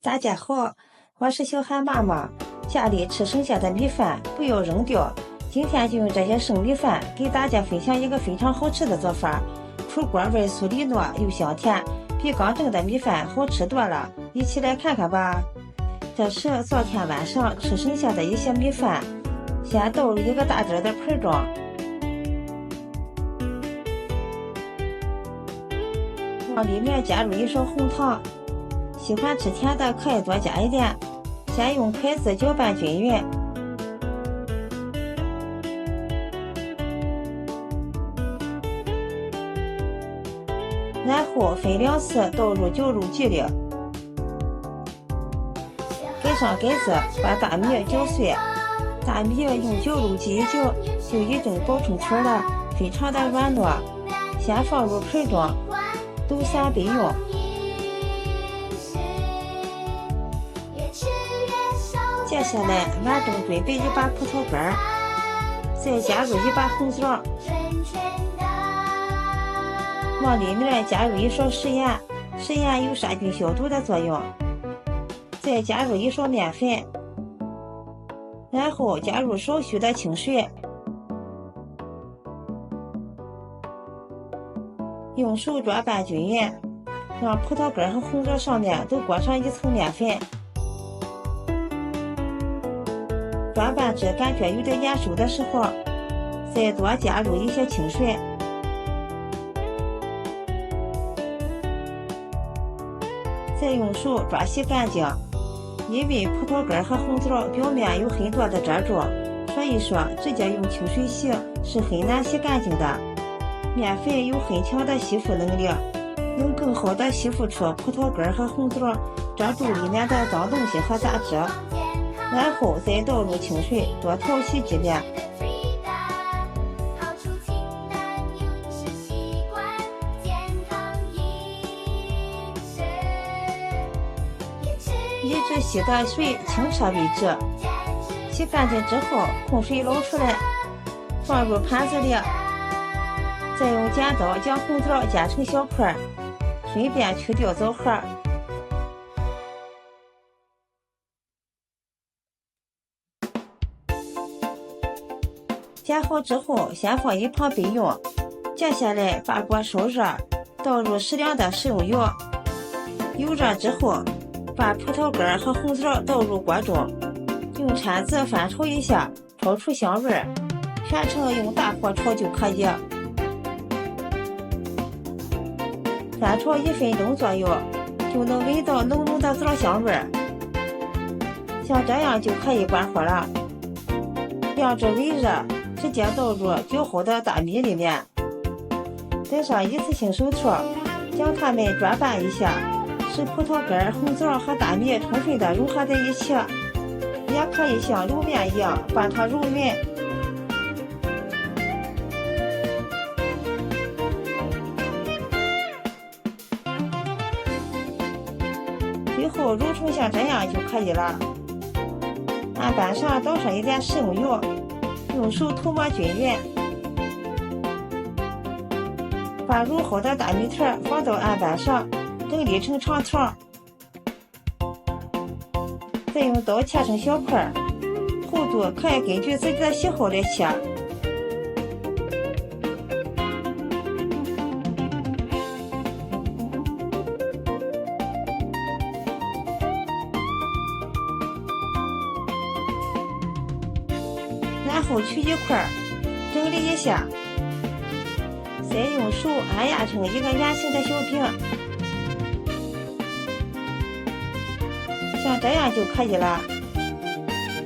大家好，我是小韩妈妈。家里吃剩下的米饭不要扔掉，今天就用这些生米饭给大家分享一个非常好吃的做法，出锅味酥里糯又香甜，比刚蒸的米饭好吃多了。一起来看看吧。这是昨天晚上吃剩下的一些米饭，先倒入一个大点的盆中，往里面加入一勺红糖。喜欢吃甜的可以多加一点，先用筷子搅拌均匀，然后分2次倒入绞肉机里，盖上盖子，把大米搅碎。大米用绞肉机一搅，就已经捣成球了，非常的软糯。先放入盆中，抖散备用。接下来碗中准备一把葡萄干，再加入一把红枣，往里面加入一勺食盐，食盐有杀菌消毒的作用。再加入一勺面粉，然后加入少许的清水，用手抓拌均匀，让葡萄干和红枣上面都裹上一层面粉。抓拌至感觉有点粘手的时候，再多加入一些清水，再用手抓洗干净。因为葡萄干和红枣表面有很多的褶皱，所以说直接用清水洗是很难洗干净的。面粉有很强的吸附能力，能更好的吸附出葡萄干和红枣褶皱里面的脏东西和杂质。然后再倒入清水，多淘洗几遍。一直洗的水清澈为止。洗干净之后，控水捞出来，放入盘子里。再用剪刀将红枣剪成小块，顺便去掉枣核。剪好之后，先放一旁备用。接下来把锅烧热，倒入适量的食用油。油热之后，把葡萄干和红枣倒入锅中，用铲子翻炒一下，炒出香味。全程用大火炒就可以。翻炒1分钟左右，就能闻到浓浓的枣香味。像这样就可以关火了。凉至微热，直接倒入搅好的大米里面，带上一次性手套，将它们抓拌一下，使葡萄干、红枣和大米充分的融合在一起。也可以像揉面一样把它揉匀。最后揉成像这样就可以了。案板上倒上一点食用油，用手涂抹均匀，把揉好的大米团放到案板上，整理成长条，再用刀切成小块，厚度可以根据自己的喜好来切。然后取一块，整理一下，再用手按压成一个圆形的小饼，像这样就可以了。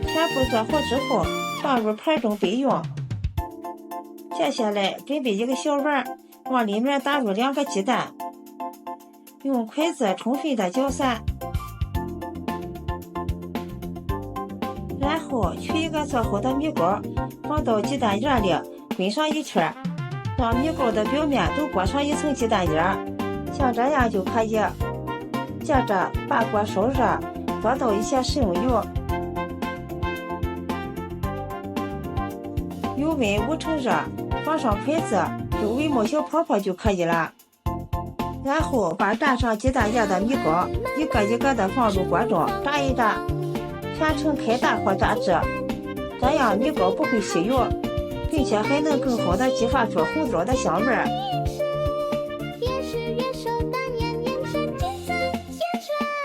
全部做好之后，放入盘中备用。接下来准备一个小碗，往里面打入2个鸡蛋，用筷子充分的搅散。然后取一个做好的米糕，放到鸡蛋液里滚上一圈，让米糕的表面都裹上一层鸡蛋液，像这样就可以。接着把锅烧热，多倒一些食用油，油温5成热，放上筷子，周围冒小泡泡就可以了。然后把蘸上鸡蛋液的米糕一个一个的放入锅中炸一炸，全程开大火炸制，这样米糕不会吸油，并且还能更好的激发出红枣的香味儿。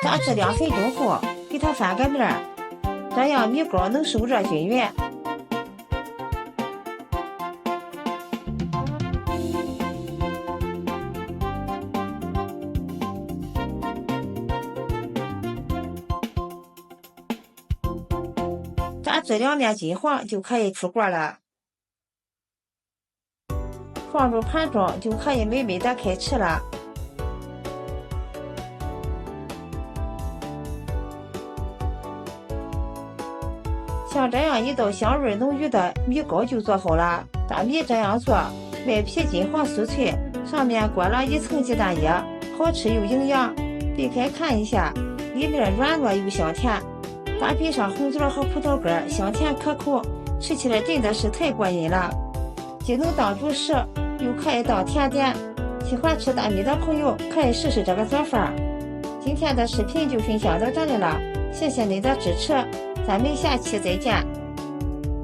炸至2分钟后，给它翻个面，这样米糕能受热均匀。炸至两面金黄就可以出锅了，放入盘中就可以美美的开吃了。像这样一道香味浓郁的米糕就做好了。大米这样做，外皮金黄酥脆，上面裹了一层鸡蛋液，好吃又营养。掰开看一下，里面软糯又香甜，搭配上红枣和葡萄干，香甜可口，吃起来真的是太过瘾了。既能当主食，又可以当甜点。喜欢吃大米的朋友可以试试这个做法。今天的视频就分享到这里了，谢谢您的支持，咱们下期再见。